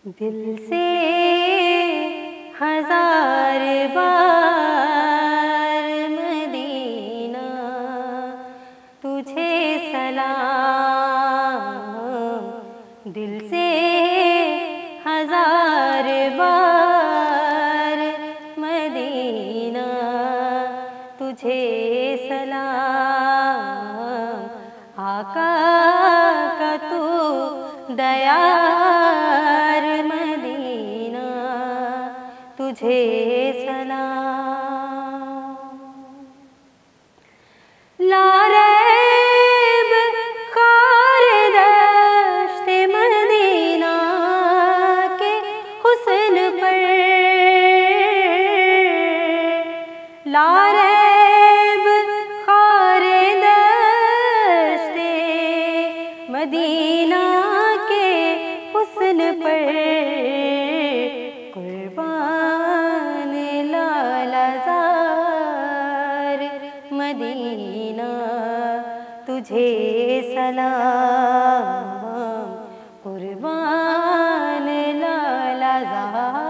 दिल से हजार बार मदीना तुझे सलाम, दिल से हजार बार मदीना तुझे सलाम। आका का तू दयार मदीना तुझे सलाम। लारैब खार दश्ते मदीना के हुस्न पर, लारैब खार दश्ते मदीना के हुस्न पर कुर्बान लालाज़ार मदीना तुझे सलाम। कुर्बान लालाज़ार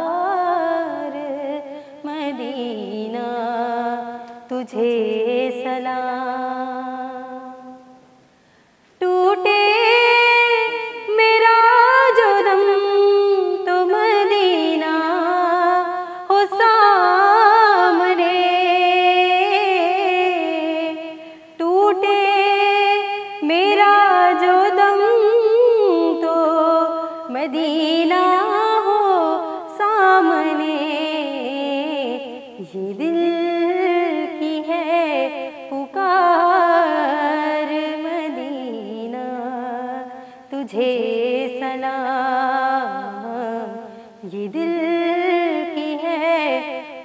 मदीना तुझे सलाम। टूटे मेरा जो दम तो मदीना हो सामने, टूटे मेरा जो दम तो मदीना हो सामने। ये दिल की है पुकार मदीना तुझे सलाम। ये दिल की है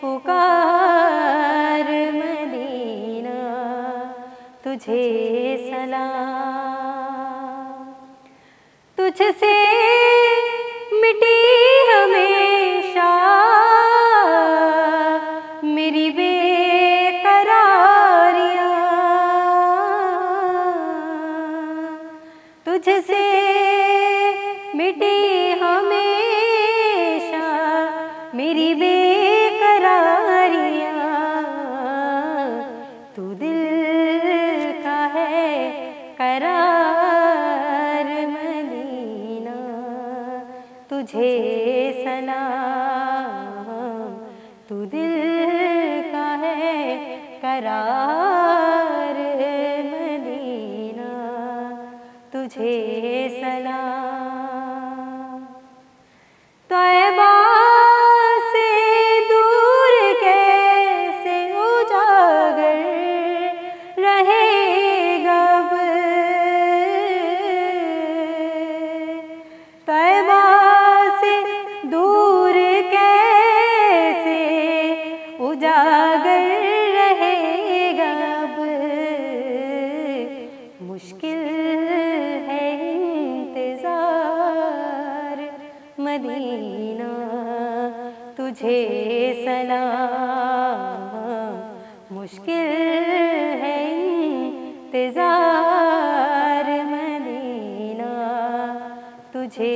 पुकार मदीना तुझे सलाम। तुझसे मिटी हमेशा मेरी बेकरारियाँ, तुझसे मिटी हमेशा मेरी बेकरारियाँ। तू दिल का है करार मदीना तुझे सलाम। तू दिल का है करार मदीना तुझे सलाम। तैबा से दूर कैसे उजागर रहेगा अब, तैबा से दूर कैसे उजागर रहेगा अब। मुश्किल है इंतजार मदीना तुझे सलाम। मुश्किल है इंतजार मदीना तुझे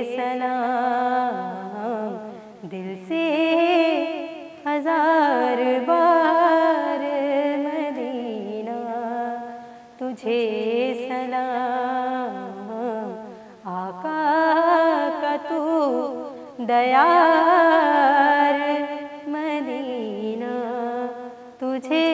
सलाम। दिल से हजार बार मदीना तुझे सलाम। आका का तू दयार मदीना तुझे